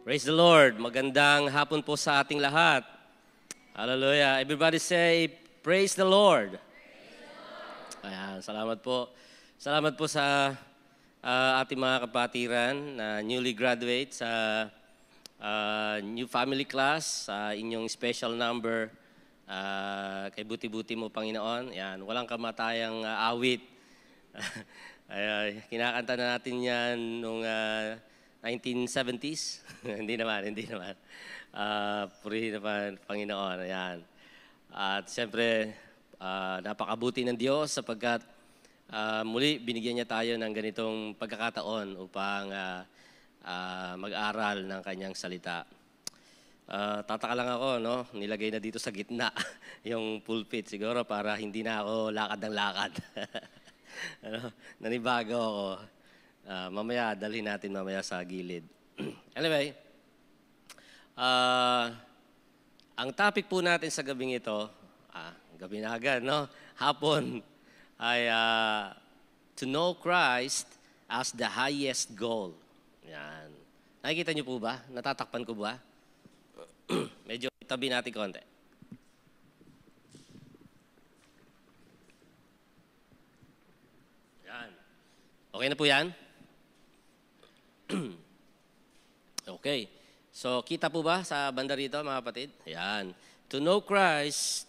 Praise the Lord. Magandang hapon po sa ating lahat. Hallelujah. Everybody say, praise the Lord. Ayan, salamat po. Salamat po sa ating mga kapatiran na newly graduate sa new family class, sa inyong special number. Kay buti-buti mo, Panginoon. Ayan, walang kamatayang awit. Kinakanta na natin yan nung 1970s. Hindi naman. Purihin naman, Panginoon. Ayan. At siyempre, napakabuti ng Diyos sapagkat muli binigyan niya tayo ng ganitong pagkakataon upang mag-aral ng kanyang salita. Tataka lang ako, no? Nilagay na dito sa gitna yung pulpit siguro para hindi na ako lakad ng lakad. Nanibago ako. Mamaya, dalhin natin mamaya sa gilid. Anyway, ang topic po natin sa gabing ito, gabi na agad, no? Hapon, ay to know Christ as the highest goal. Yan. Nakikita niyo po ba? Natatakpan ko ba? Medyo tabi natin konti. Yan. Okay na po yan? Okay. So, kita po ba sa banda rito, mga kapatid? Ayan. To know Christ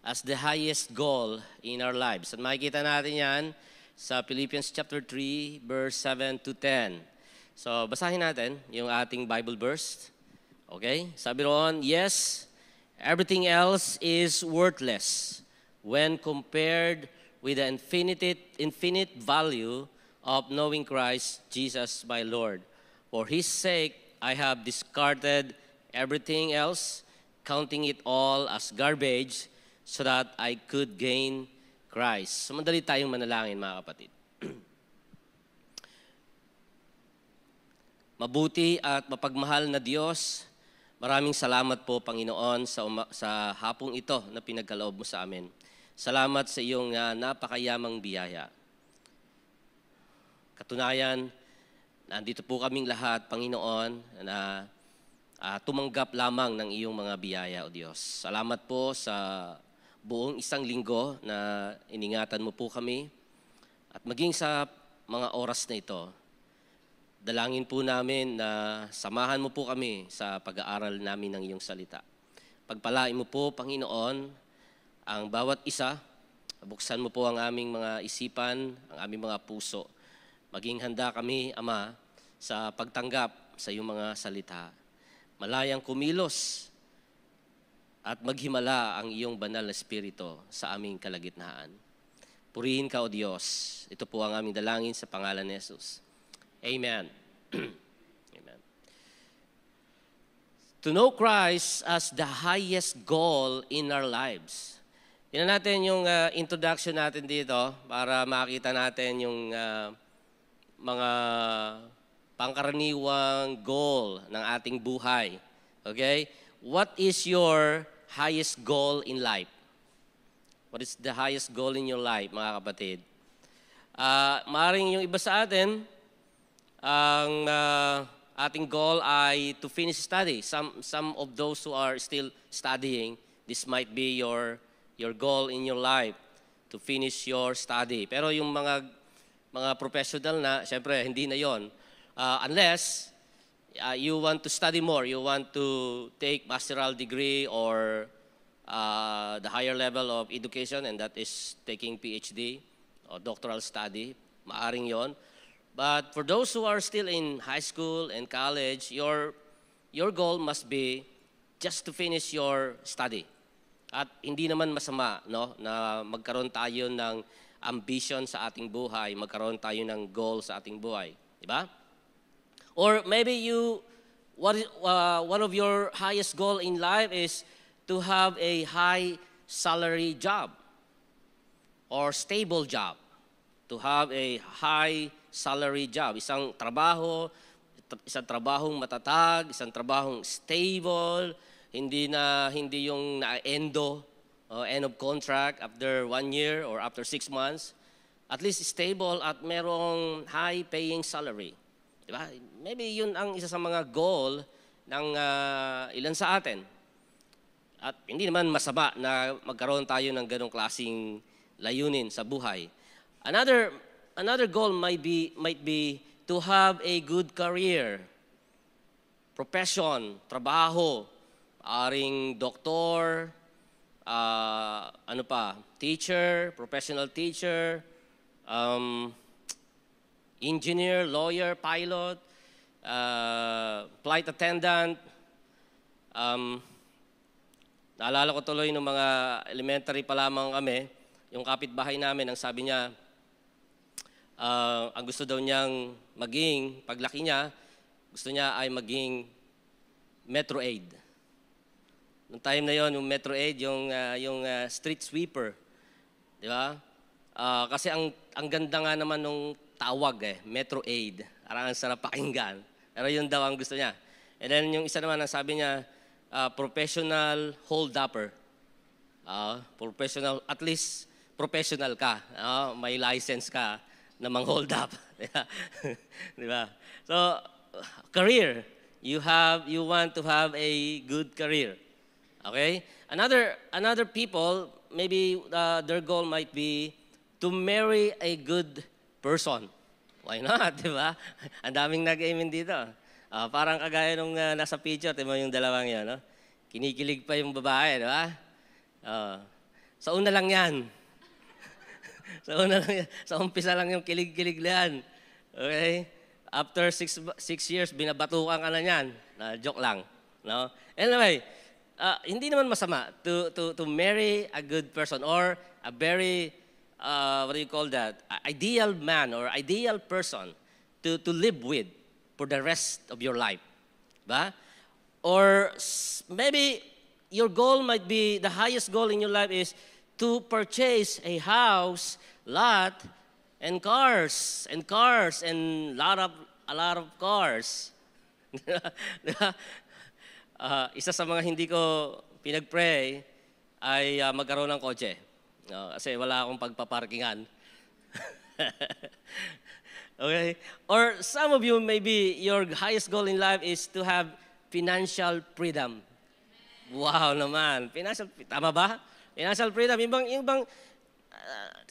as the highest goal in our lives. At makikita natin yan sa Philippians chapter 3, verse 7 to 10. So, basahin natin yung ating Bible verse. Okay? Sabi roon, yes, everything else is worthless when compared with the infinite value of knowing Christ Jesus my Lord. For His sake, I have discarded everything else, counting it all as garbage, so that I could gain Christ. So, madali tayong manalangin, mga kapatid. Mabuti at mapagmahal na Diyos, maraming salamat po, Panginoon, sa hapong ito na pinagkaloob mo sa amin. Salamat sa iyong napakayamang biyaya. Katunayan, nandito po kaming lahat, Panginoon, na tumanggap lamang ng iyong mga biyaya, O Diyos. Salamat po sa buong isang linggo na iningatan mo po kami. At maging sa mga oras na ito, dalangin po namin na samahan mo po kami sa pag-aaral namin ng iyong salita. Pagpalain mo po, Panginoon, ang bawat isa. Buksan mo po ang aming mga isipan, ang aming mga puso. Maging handa kami, Ama, sa pagtanggap sa iyong mga salita. Malayang kumilos at maghimala ang iyong banal na espiritu sa aming kalagitnaan. Purihin ka, O Diyos. Ito po ang aming dalangin sa pangalan ni Jesus. Amen. Amen. To know Christ as the highest goal in our lives. Tingnan natin yung introduction natin dito para makita natin yung mga pangkaraniwang goal ng ating buhay. Okay? What is your highest goal in life? What is the highest goal in your life, mga kapatid? Maaaring yung iba sa atin, ang ating goal ay to finish study. Some of those who are still studying, this might be your goal in your life, to finish your study. Pero yung mga professional na, syempre, hindi na yon. Unless you want to study more, you want to take masteral degree or the higher level of education, and that is taking PhD or doctoral study, maaring yon. But for those who are still in high school and college, your goal must be just to finish your study. At hindi naman masama, no, na magkaroon tayo ng ambition sa ating buhay, magkaroon tayo ng goal sa ating buhay, di ba? Or maybe one of your highest goal in life is to have a high salary job or stable job. To have a high salary job, isang trabahong matatag, isang trabahong stable, hindi yung end of contract after 1 year or after 6 months. At least stable at merong high paying salary. Diba? Maybe yun ang isa sa mga goal ng ilan sa atin. At hindi naman masama na magkaroon tayo ng ganong klaseng layunin sa buhay. Another goal might be to have a good career, profession, trabaho, aring doktor, teacher, professional teacher, engineer, lawyer, pilot, flight attendant. Naalala ko tuloy nung mga elementary pa lamang kami, yung kapitbahay namin, ang sabi niya, ang gusto daw niyang maging, paglaki niya, gusto niya ay maging Metro Aid. Noong time na yon, yung Metro Aid, yung street sweeper. Di ba? Kasi ang ganda nga naman nung tawag Metro Aid. Parang ang sarap pakinggan. Pero yun daw ang gusto niya. And then yung isa naman, ang sabi niya, professional hold-upper. Professional, at least professional ka. May license ka na mang-hold up. Di ba? So, career. You want to have a good career. Okay? Another people, maybe their goal might be to marry a good person. Why not? Di ba? Ang daming nag-aiming dito. Parang kagaya nung nasa picture, di ba yung dalawang yun, no? Kinikilig pa yung babae, di ba? Sa una lang yan. Sa una lang yan. Sa umpisa lang yung kilig-kilig na yan. Okay? After 6 years, binabatukan ka na yan. Joke lang. No? Anyway, hindi naman masama to marry a good person or a very, what do you call that? Ideal man or ideal person to live with for the rest of your life. Ba? Or maybe your goal might be, the highest goal in your life is to purchase a house, lot, and cars, and a lot of cars. Isa sa mga hindi ko pinag-pray ay magkaroon ng kotse. Kasi wala akong pagpaparkingan. Okay? Or some of you, maybe your highest goal in life is to have financial freedom. Wow naman. Tama ba? Financial freedom. Yung bang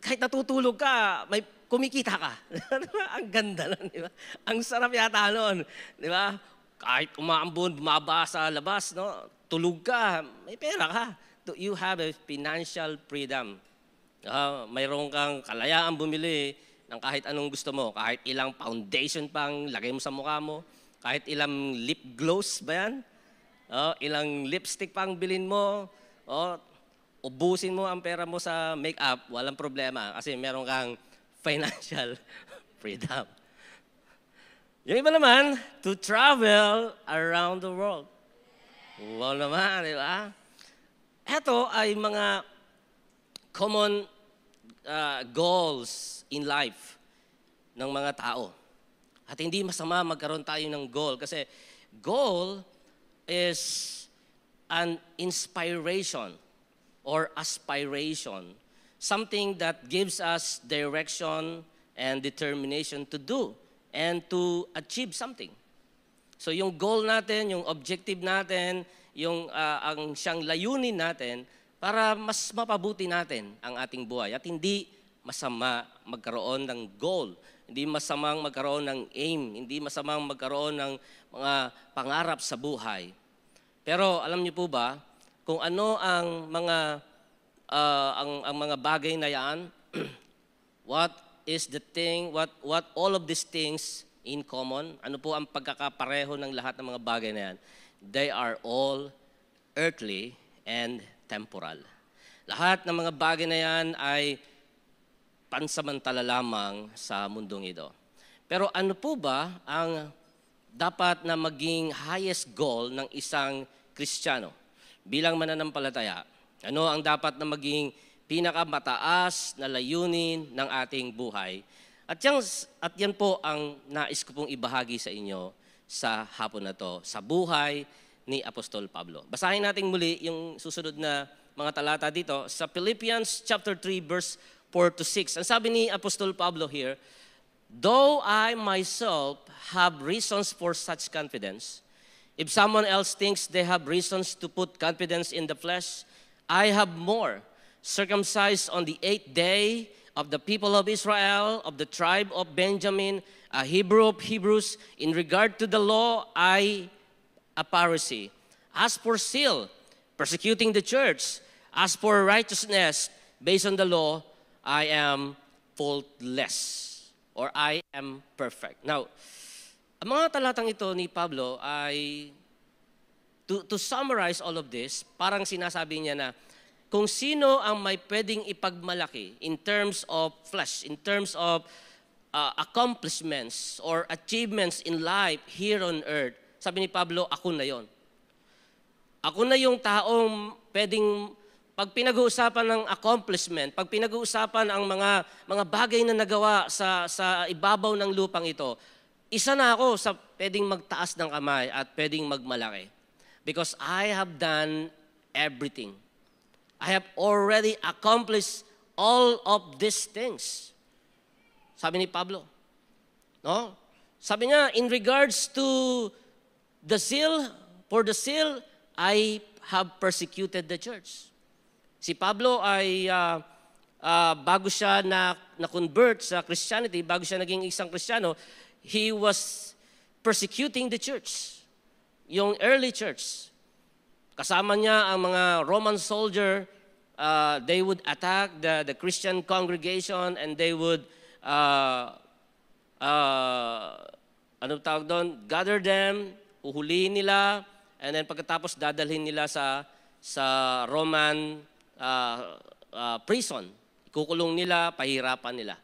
kahit natutulog ka, may kumikita ka. Ang ganda nun, di ba? Ang sarap yata nun. Di ba? Kahit umaambon, bumaba sa labas, no? Tulog ka, may pera ka. You have a financial freedom. Mayroon kang kalayaan bumili ng kahit anong gusto mo. Kahit ilang foundation pang lagay mo sa mukha mo. Kahit ilang lip gloss ba yan? Ilang lipstick pang bilhin mo. Ubusin mo ang pera mo sa make-up, walang problema. Kasi meron kang financial freedom. Yung iba naman, to travel around the world. Wow naman, di ba? Ito ay mga common goals in life ng mga tao. At hindi masama magkaroon tayo ng goal kasi goal is an inspiration or aspiration, something that gives us direction and determination to do and to achieve something. So yung goal natin, yung objective natin, yung ang siyang layunin natin para mas mapabuti natin ang ating buhay. At hindi masama magkaroon ng goal, hindi masamang magkaroon ng aim, hindi masamang magkaroon ng mga pangarap sa buhay. Pero alam niyo po ba kung ano ang mga mga bagay na yan? What is the thing, what all of these things in common? Ano po ang pagkakapareho ng lahat ng mga bagay na yan? They are all earthly and temporal. Lahat ng mga bagay na yan ay pansamantala lamang sa mundong ito. Pero ano po ba ang dapat na maging highest goal ng isang Kristiyano bilang mananampalataya? Ano ang dapat na maging pinakamataas na layunin ng ating buhay? At yan po ang nais ko pong ibahagi sa inyo sa hapon na to, sa buhay ni Apostol Pablo. Basahin natin muli yung susunod na mga talata dito sa Philippians chapter 3 verse 4 to 6. Ang sabi ni Apostol Pablo here, though I myself have reasons for such confidence, If someone else thinks they have reasons to put confidence in the flesh, I have more. Circumcised on the 8th day, of the people of Israel, of the tribe of Benjamin, a Hebrew of Hebrews, in regard to the law, I a Pharisee. As for zeal, persecuting the church. As for righteousness, based on the law, I am faultless, or I am perfect. Now, ang mga talatang ito ni Pablo ay, to summarize all of this, parang sinasabi niya na, kung sino ang may pwedeng ipagmalaki in terms of flesh, in terms of accomplishments or achievements in life here on earth, sabi ni Pablo, ako na yon. Ako na yung taong pwedeng, pag pinag-uusapan ng accomplishment, pag pinag-uusapan ang mga bagay na nagawa sa ibabaw ng lupang ito, isa na ako sa pwedeng magtaas ng kamay at pwedeng magmalaki. Because I have done everything. I have already accomplished all of these things. Sabi ni Pablo. No? Sabi niya, in regards to the zeal, for the zeal, I have persecuted the church. Si Pablo ay, bago siya na-convert sa Christianity, bago siya naging isang Kristiyano, he was persecuting the church, yung early church. Kasama niya ang mga Roman soldier, they would attack the Christian congregation and they would, anong tawag doon? Gather them, huhulihin nila, and then pagkatapos dadalhin nila sa Roman prison. Ikukulong nila, pahirapan nila.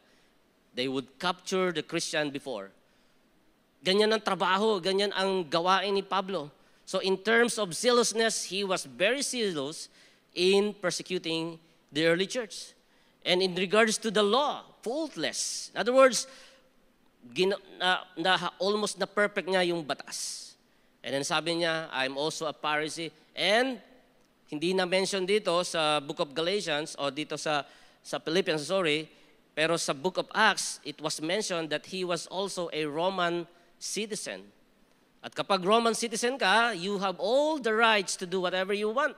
They would capture the Christian before. Ganyan ang trabaho, ganyan ang gawain ni Pablo. So in terms of zealousness, he was very zealous in persecuting the early church. And in regards to the law, faultless. In other words, almost na perfect niya yung batas. And then sabi niya, I'm also a Pharisee. And hindi na mention dito sa Book of Galatians o dito sa Philippians, pero sa Book of Acts, it was mentioned that he was also a Roman citizen. At kapag Roman citizen ka, you have all the rights to do whatever you want.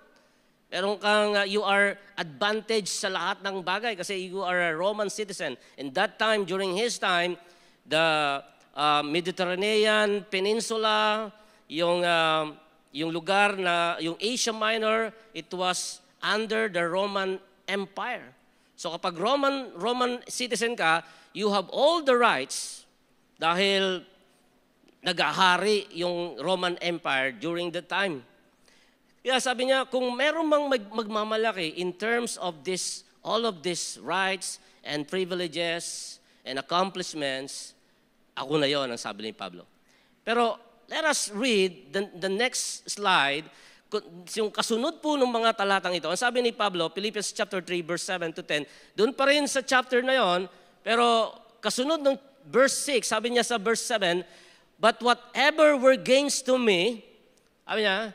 Meron kang, you are advantaged sa lahat ng bagay kasi you are a Roman citizen. In that time, during his time, the Mediterranean Peninsula, yung lugar na, yung Asia Minor, it was under the Roman Empire. So kapag Roman citizen ka, you have all the rights dahil nagahari yung Roman Empire during the time. Kaya sabi niya, kung meron mang magmamalaki in terms of this, all of these rights and privileges and accomplishments, ako na yon, ang sabi ni Pablo. Pero let us read the next slide, yung kasunod po ng mga talatang ito. Ang sabi ni Pablo, Philippians chapter 3, verse 7 to 10, doon pa rin sa chapter na yon, pero kasunod ng verse 6, sabi niya sa verse 7, but whatever were gains to me, sabi niya,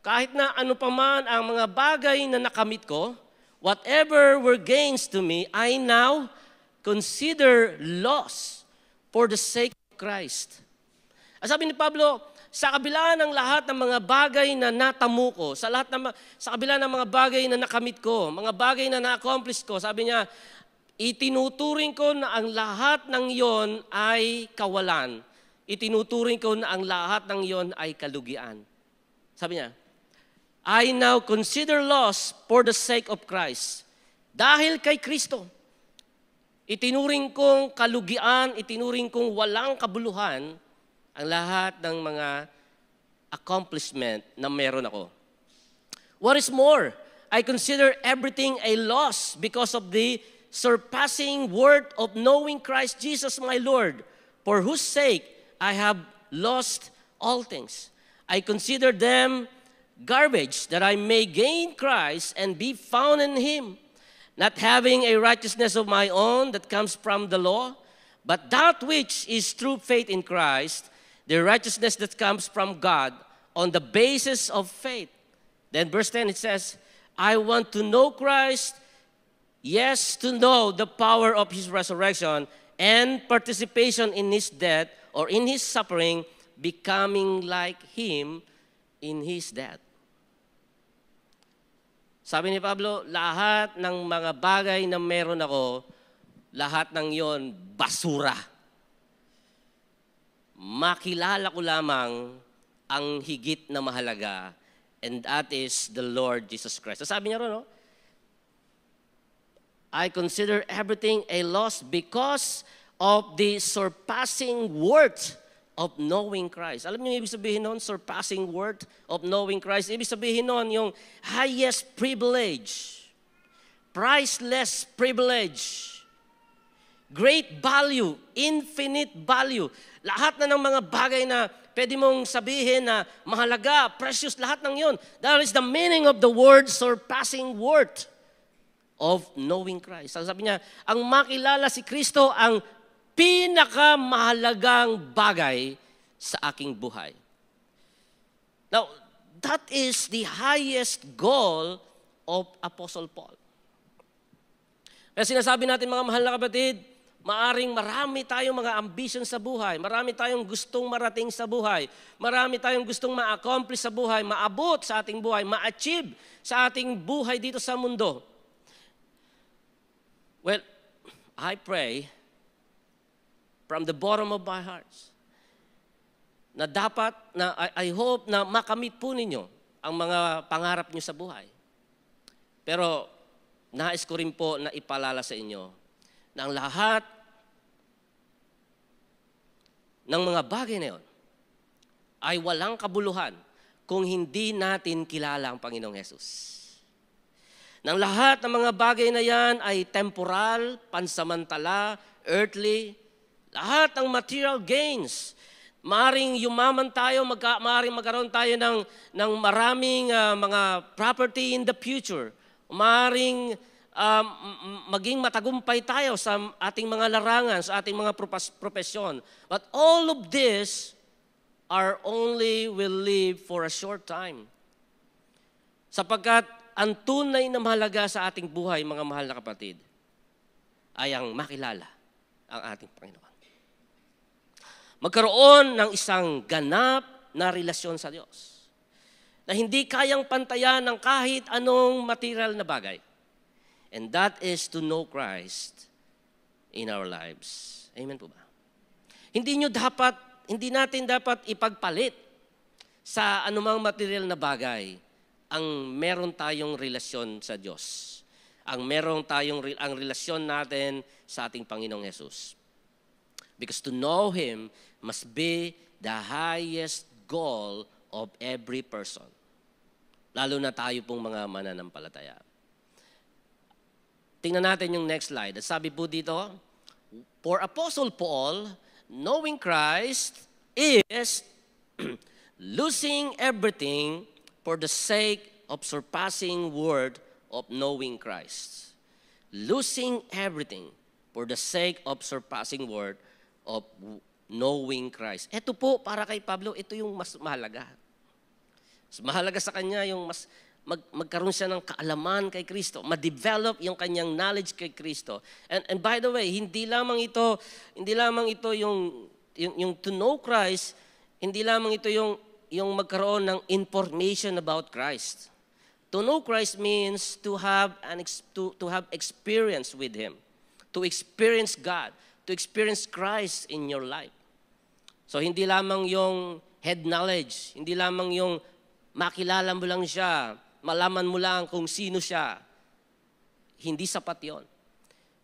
kahit na ano pa man ang mga bagay na nakamit ko, whatever were gains to me, I now consider loss for the sake of Christ. Sabi ni Pablo, sa kabila ng lahat ng mga bagay na natamo ko, sa kabila ng mga bagay na nakamit ko, mga bagay na na-accomplish ko, sabi niya, itinuturing ko na ang lahat ng iyon ay kawalan. Itinuturing ko na ang lahat ng iyon ay kalugian. Sabi niya, I now consider loss for the sake of Christ. Dahil kay Kristo, itinuring kong kalugian, itinuring kong walang kabuluhan ang lahat ng mga accomplishment na meron ako. What is more, I consider everything a loss because of the surpassing worth of knowing Christ Jesus my Lord, for whose sake I have lost all things. I consider them garbage, that I may gain Christ and be found in Him, not having a righteousness of my own that comes from the law, but that which is through faith in Christ, the righteousness that comes from God on the basis of faith. Then verse 10, it says, I want to know Christ, yes, to know the power of His resurrection and participation in His death or in His suffering, becoming like Him in His death. Sabi ni Pablo, lahat ng mga bagay na meron ako, lahat ng yon basura. Makilala ko lamang ang higit na mahalaga, and that is the Lord Jesus Christ. So sabi niya ron, no? I consider everything a loss because of the surpassing worth of knowing Christ. Alam niyo yung ibig sabihin nun? Surpassing worth of knowing Christ. Ibig sabihin nun yung highest privilege, priceless privilege, great value, infinite value. Lahat na ng mga bagay na pwede mong sabihin na mahalaga, precious, lahat ng yun. That is the meaning of the word surpassing worth of knowing Christ. Sabi niya, ang makilala si Kristo ang pinakamahalagang bagay sa aking buhay. Now, that is the highest goal of Apostle Paul. Kaya sinasabi natin mga mahal na kapatid, maaring marami tayong mga ambition sa buhay, marami tayong gustong marating sa buhay, marami tayong gustong ma-accomplish sa buhay, maabot sa ating buhay, ma-achieve sa ating buhay dito sa mundo. Well, I pray from the bottom of my heart na dapat, na I hope na makamit po ninyo ang mga pangarap nyo sa buhay. Pero nais ko rin po na ipaalala sa inyo na ang lahat ng mga bagay na yon ay walang kabuluhan kung hindi natin kilala ang Panginoong Hesus. Nang lahat ng mga bagay na yan ay temporal, pansamantala, earthly, lahat ng material gains. Maaring yumaman tayo, maaring magkaroon tayo ng maraming mga property in the future. Maaring maging matagumpay tayo sa ating mga larangan, sa ating mga propesyon. But all of this are only will live for a short time. Sapagkat ang tunay na mahalaga sa ating buhay, mga mahal na kapatid, ay ang makilala ang ating Panginoon. Magkaroon ng isang ganap na relasyon sa Diyos na hindi kayang pantayan ng kahit anong material na bagay. And that is to know Christ in our lives. Amen po ba? Hindi natin dapat ipagpalit sa anumang material na bagay ang meron tayong relasyon sa Diyos. Ang relasyon natin sa ating Panginoong Hesus. Because to know Him must be the highest goal of every person. Lalo na tayo pong mga mananampalataya. Tingnan natin yung next slide. At sabi po dito, for Apostle Paul, knowing Christ is losing everything for the sake of surpassing word of knowing Christ. Losing everything for the sake of surpassing word of knowing Christ. Ito po, para kay Pablo, ito yung mas mahalaga. Mas mahalaga sa kanya yung mas magkaroon siya ng kaalaman kay Kristo, ma-develop yung kanyang knowledge kay Kristo. And by the way, hindi lamang ito yung to know Christ, hindi lamang ito yung magkaroon ng information about Christ. To know Christ means to have experience with Him, to experience God, to experience Christ in your life. So hindi lamang yung head knowledge, hindi lamang yung makilala mo lang siya, malaman mo lang kung sino siya. Hindi sapat yon.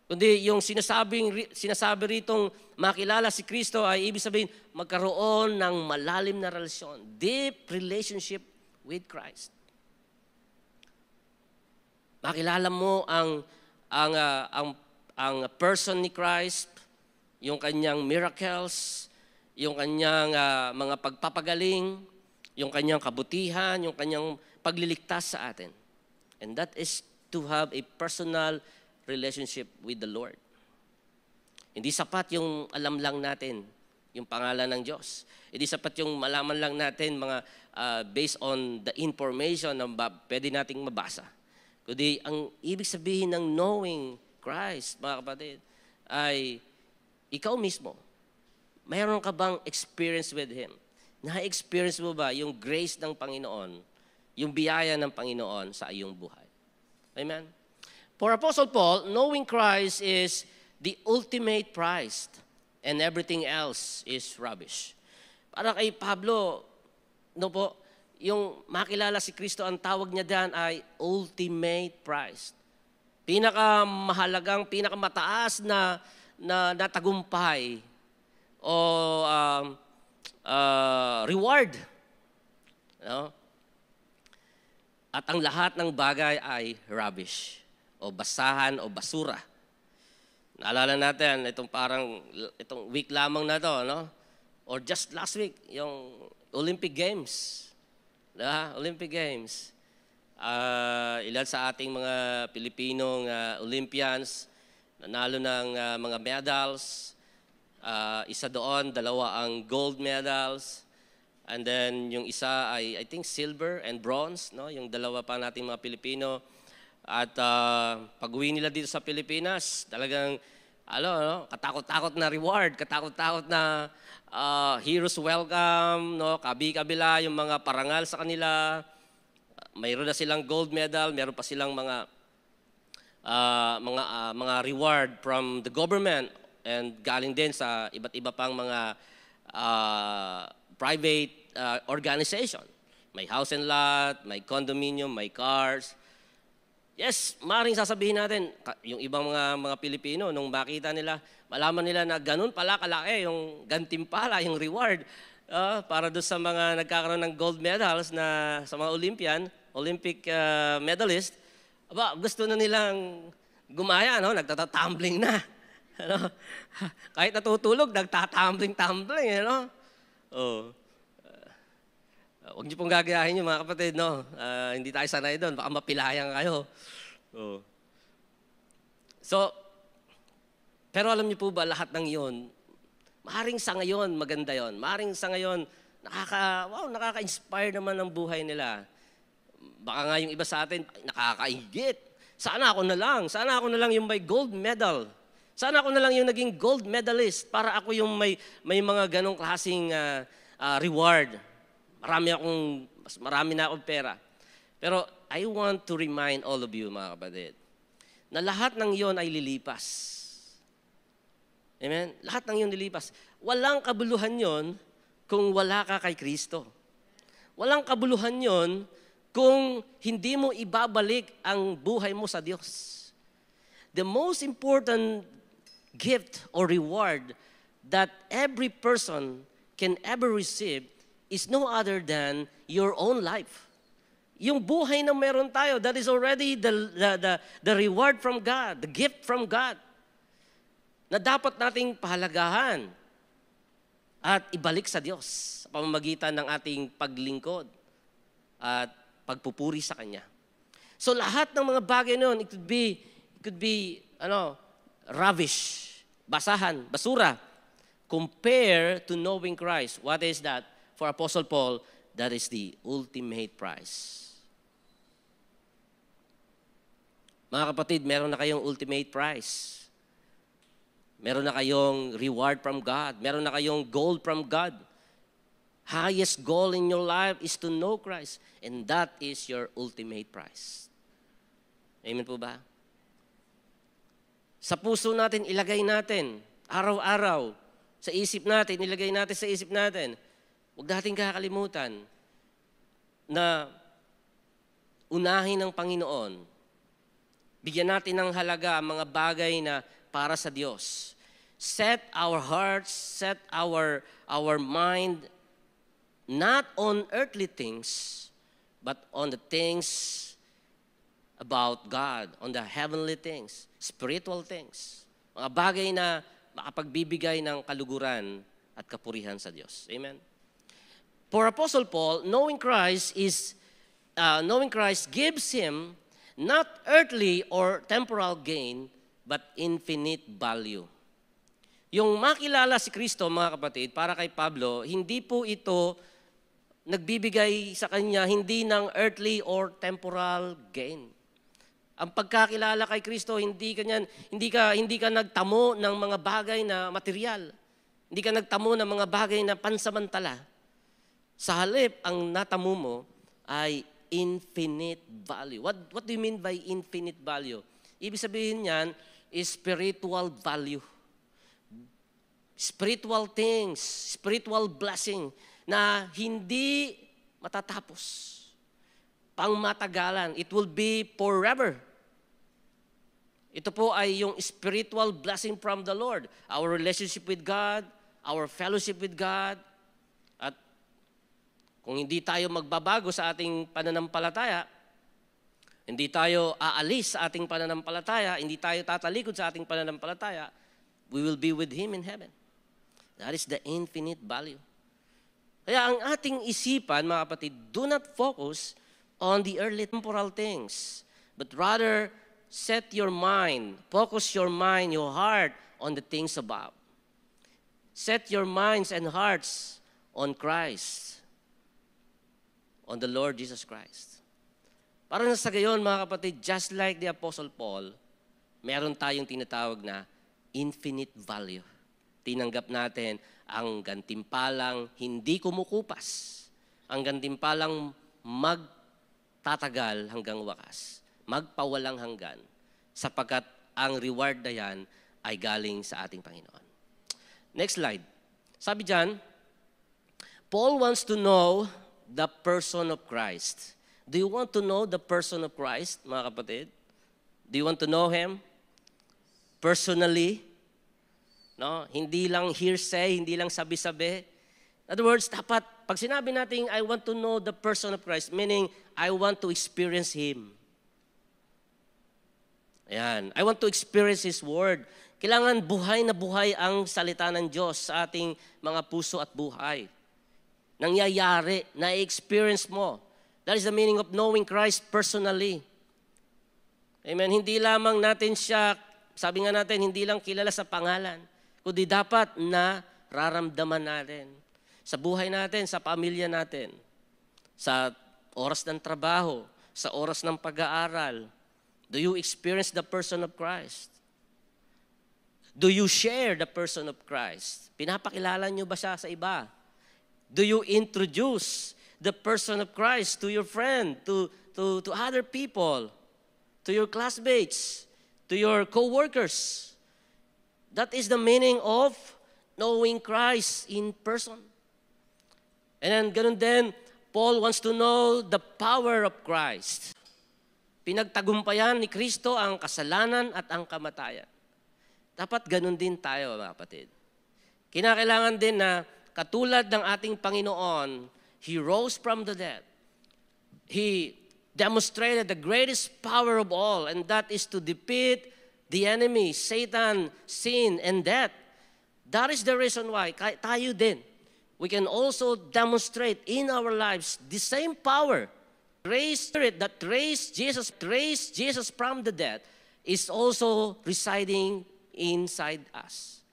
Kundi yung sinasabi ritong makilala si Kristo ay ibig sabihin magkaroon ng malalim na relasyon, deep relationship with Christ. Makilala mo ang person ni Christ, yung kanyang miracles, yung kanyang mga pagpapagaling, yung kanyang kabutihan, yung kanyang pagliligtas sa atin. And that is to have a personal relationship with the Lord. Hindi sapat yung alam lang natin yung pangalan ng Diyos. Hindi sapat yung malaman lang natin mga based on the information na pwede nating mabasa. Kundi ang ibig sabihin ng knowing Christ, mga kapatid, ay ikaw mismo. Mayroon ka bang experience with Him? Na-experience mo ba yung grace ng Panginoon, yung biyaya ng Panginoon sa iyong buhay? Amen? For Apostle Paul, knowing Christ is the ultimate prize and everything else is rubbish. Para kay Pablo, no po, yung makilala si Kristo, ang tawag niya diyan ay ultimate prize. Pinakamahalagang, pinakamataas na tagumpay o reward. No? At ang lahat ng bagay ay rubbish o basahan o basura. Naalala natin, itong week lamang na to, no? Or just last week, yung Olympic Games. Olympic Games. Ilan sa ating mga Pilipinong Olympians, nanalo ng mga medals. Isa doon, 2 ang gold medals. And then yung isa ay, I think, silver and bronze, no? Yung 2 pa nating mga Pilipino. At pag-uwi nila dito sa Pilipinas, talagang katakot-takot na reward, katakot-takot na heroes welcome, no? Kabi-kabila yung mga parangal sa kanila. Mayroon na silang gold medal, mayroon pa silang mga reward from the government and galing din sa iba't iba pang mga private organization. May house and lot, may condominium, may cars. Yes, maaaring sasabihin natin, yung ibang mga Pilipino, nung makita nila, malaman nila na ganun pala kalaki yung gantimpala, yung reward para doon sa mga nagkakaroon ng gold medals na sa mga Olympic medalist. Gusto na nilang gumaya, no? Nagtatatumbling na. Ano? Kahit natutulog, nagtatumbling-tumbling, no? Huwag niyo pong gagayahin yung mga kapatid, no? Hindi tayo sanay doon, baka mapilayan kayo. So, pero alam niyo po ba, lahat ng yon, maaaring sa ngayon, maganda yon. Maaaring sa ngayon, nakaka-inspire naman ang buhay nila. Baka nga yung iba sa atin, nakakaigit. Sana ako na lang yung may gold medal. Sana ako na lang yung naging gold medalist para ako yung may mga ganong klaseng reward. Marami na akong pera. Pero I want to remind all of you, mga kapatid, na lahat ng yon ay lilipas. Amen? Lahat ng yon lilipas. Walang kabuluhan yon kung wala ka kay Kristo. Walang kabuluhan yon kung hindi mo ibabalik ang buhay mo sa Diyos. The most important gift or reward that every person can ever receive is no other than your own life. Yung buhay na meron tayo, that is already the reward from God, the gift from God, na dapat nating pahalagahan at ibalik sa Diyos sa pamamagitan ng ating paglingkod at pagpupuri sa Kanya. So lahat ng mga bagay noon, it could be rubbish, basahan, basura, compare to knowing Christ. What is that? For Apostle Paul, that is the ultimate prize. Mga kapatid, meron na kayong ultimate prize. Meron na kayong reward from God. Meron na kayong goal from God. Highest goal in your life is to know Christ. And that is your ultimate prize. Amen po ba? Sa puso natin, ilagay natin. Araw-araw. Sa isip natin, ilagay natin sa isip natin. Huwag natin kakalimutan na unahin ng Panginoon. Bigyan natin ng halaga ang mga bagay na para sa Diyos. Set our hearts, set our mind not on earthly things, but on the things about God, on the heavenly things, spiritual things. Mga bagay na makapagbibigay ng kaluguran at kapurihan sa Diyos. Amen? For Apostle Paul, knowing Christ gives him not earthly or temporal gain, but infinite value. Yung makilala si Kristo, mga kapatid, para kay Pablo, hindi po ito nagbibigay sa kanya hindi ng earthly or temporal gain. Ang pagkakilala kay Kristo, hindi ka nagtamo ng mga bagay na material. Hindi ka nagtamo ng mga bagay na pansamantala. Sa halip, ang natamo mo ay infinite value. What do you mean by infinite value? Ibig sabihin niyan is spiritual value. Spiritual things, spiritual blessing na hindi matatapos. Pangmatagalan. It will be forever. Ito po ay yung spiritual blessing from the Lord. Our relationship with God, our fellowship with God. At kung hindi tayo magbabago sa ating pananampalataya, hindi tayo aalis sa ating pananampalataya, hindi tayo tatalikod sa ating pananampalataya, we will be with Him in heaven. That is the infinite value. Kaya ang ating isipan, mga kapatid, do not focus on the earthly temporal things, but rather set your mind, focus your mind, your heart on the things above. Set your minds and hearts on Christ, on the Lord Jesus Christ. Para na sa gayon, mga kapatid, just like the Apostle Paul, meron tayong tinatawag na infinite value. Tinanggap natin ang gantimpalang hindi kumukupas, ang gantimpalang magtatagal hanggang wakas, magpawalang hanggan, sapagkat ang reward na yan ay galing sa ating Panginoon. Next slide. Sabi dyan, Paul wants to know the person of Christ. Do you want to know the person of Christ, mga kapatid? Do you want to know Him personally? No? Hindi lang hearsay, hindi lang sabi-sabi. In other words, dapat, pag sinabi natin, I want to know the person of Christ, meaning, I want to experience Him. Ayan. I want to experience His Word. Kailangan buhay na buhay ang salita ng Diyos sa ating mga puso at buhay. Nangyayari, na-experience mo. That is the meaning of knowing Christ personally. Amen. Hindi lamang natin siya, sabi nga natin, hindi lang kilala sa pangalan, kundi dapat na raramdaman natin sa buhay natin, sa pamilya natin, sa oras ng trabaho, sa oras ng pag-aaral. Do you experience the person of Christ? Do you share the person of Christ? Pinapakilala niyo ba siya sa iba? Do you introduce the person of Christ to your friend, to other people, to your classmates, to your co-workers? That is the meaning of knowing Christ in person. And then, ganun din, Paul wants to know the power of Christ. Pinagtagumpayan ni Kristo ang kasalanan at ang kamatayan. Dapat ganun din tayo, mga kapatid. Kinakailangan din na katulad ng ating Panginoon, He rose from the dead. He demonstrated the greatest power of all, and that is to defeat the enemy, Satan, sin, and death. That is the reason why tayo din, we can also demonstrate in our lives the same power. Raised Spirit that raised Jesus from the dead is also residing inside us.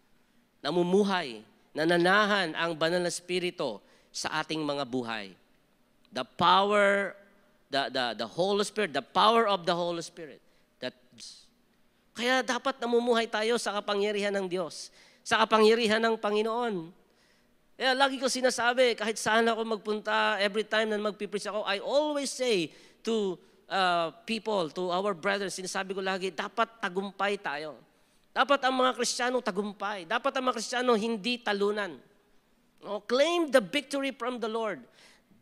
Namumuhay, nananahan ang banal na Espiritu sa ating mga buhay. The power, the Holy Spirit, the power of the Holy Spirit. Kaya dapat namumuhay tayo sa kapangyarihan ng Diyos, sa kapangyarihan ng Panginoon. Kaya lagi ko sinasabi, kahit saan ako magpunta, every time na magpipreach ako, I always say to people, to our brothers, sinasabi ko lagi, dapat tagumpay tayo. Dapat ang mga Kristiyano tagumpay. Dapat ang mga Kristiyano hindi talunan. No? Claim the victory from the Lord.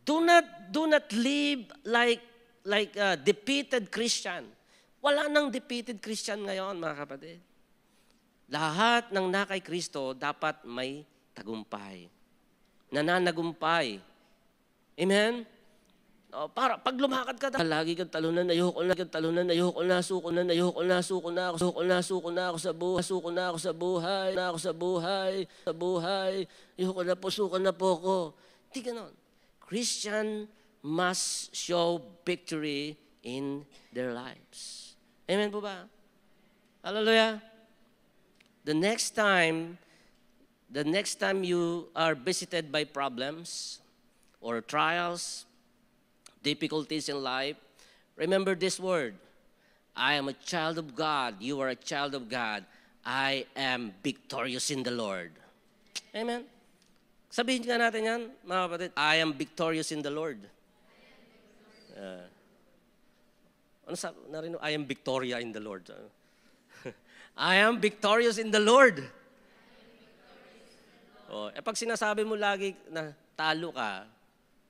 Do not live like a defeated Christian. Wala nang defeated Christian ngayon, mga kapatid. Lahat ng nakay Kristo dapat may tagumpay. Nananagumpay. Amen? O, para pag lumakad ka, lagi kang talunan, ayoko na, suko na ako sa buhay, ayoko na po, suko na po ako. Hindi ganon. Christian must show victory in their lives. Amen po ba? Hallelujah. The next time you are visited by problems or trials, difficulties in life, remember this word. I am a child of God. You are a child of God. I am victorious in the Lord. Amen? Sabihin nga natin yan, mga kapatid, I am victorious in the Lord. Ano sabi? Narinig, I am Victoria in the Lord. I am victorious in the Lord. Pag sinasabi mo lagi na talo ka,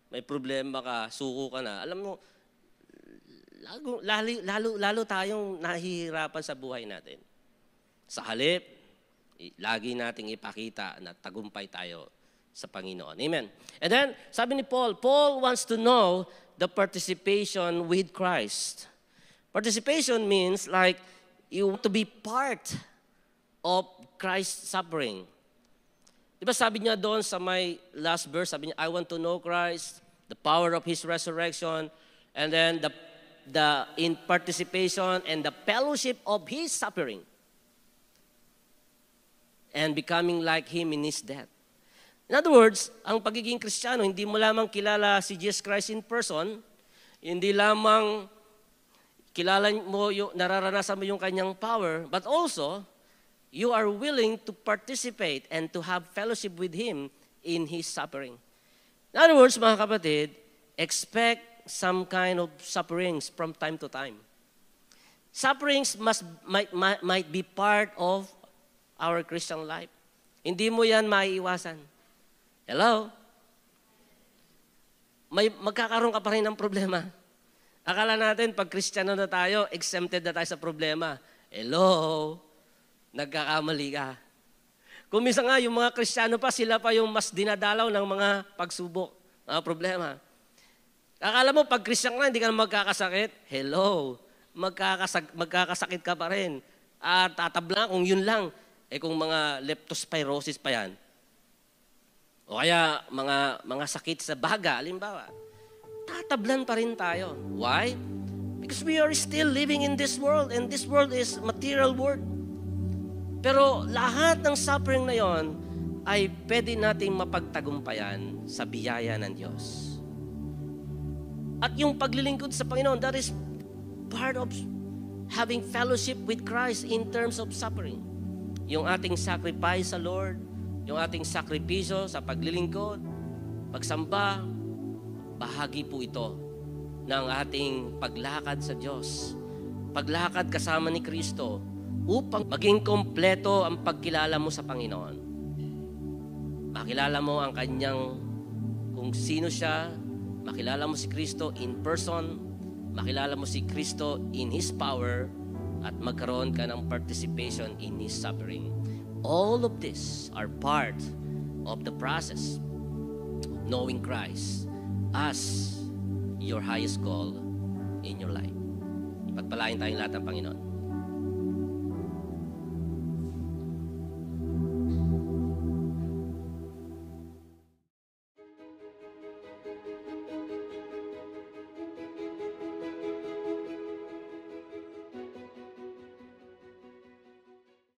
may problema ka, suko ka na, alam mo, lalo tayong nahihirapan sa buhay natin. Sa halip, lagi nating ipakita na tagumpay tayo sa Panginoon. Amen. And then, sabi ni Paul wants to know the participation with Christ. Participation means like you want to be part of Christ's suffering. Diba sabi niya doon sa my last verse, sabi niya, I want to know Christ, the power of His resurrection, and then the in participation and the fellowship of His suffering, and becoming like Him in His death. In other words, ang pagiging Kristiyano, hindi mo lamang kilala si Jesus Christ in person, hindi lamang kilala mo nararanasan mo yung kanyang power, but also, you are willing to participate and to have fellowship with Him in His suffering. In other words, mga kapatid, expect some kind of sufferings from time to time. Sufferings might be part of our Christian life. Hindi mo yan maiiwasan. Hello? Magkakaroon ka pa rin ng problema. Akala natin, pag Kristiyano na tayo, exempted na tayo sa problema. Hello? Nagkakamali ka. Kung minsan nga, yung mga Kristiyano pa, sila pa yung mas dinadalaw ng mga pagsubok, mga problema. Akala mo, pag Kristiyano ka, hindi ka na magkakasakit. Hello? Magkakasakit ka pa rin. At tatabla kung yun lang. Kung mga leptospirosis pa yan. O kaya mga sakit sa baga, halimbawa. Tatablan pa rin tayo. Why? Because we are still living in this world, and this world is material world. Pero lahat ng suffering na yon ay pwede nating mapagtagumpayan sa biyaya ng Diyos. At yung paglilingkod sa Panginoon, that is part of having fellowship with Christ in terms of suffering. Yung ating sacrifice sa Lord, yung ating sakripisyo sa paglilingkod, pagsamba, bahagi po ito ng ating paglakad sa Diyos. Paglakad kasama ni Kristo upang maging kompleto ang pagkilala mo sa Panginoon. Makilala mo ang kanyang kung sino siya, makilala mo si Kristo in person, makilala mo si Kristo in His power, at magkaroon ka ng participation in His suffering. All of this are part of the process of knowing Christ as your highest goal in your life. Pagpalain tayong lahat ng Panginoon.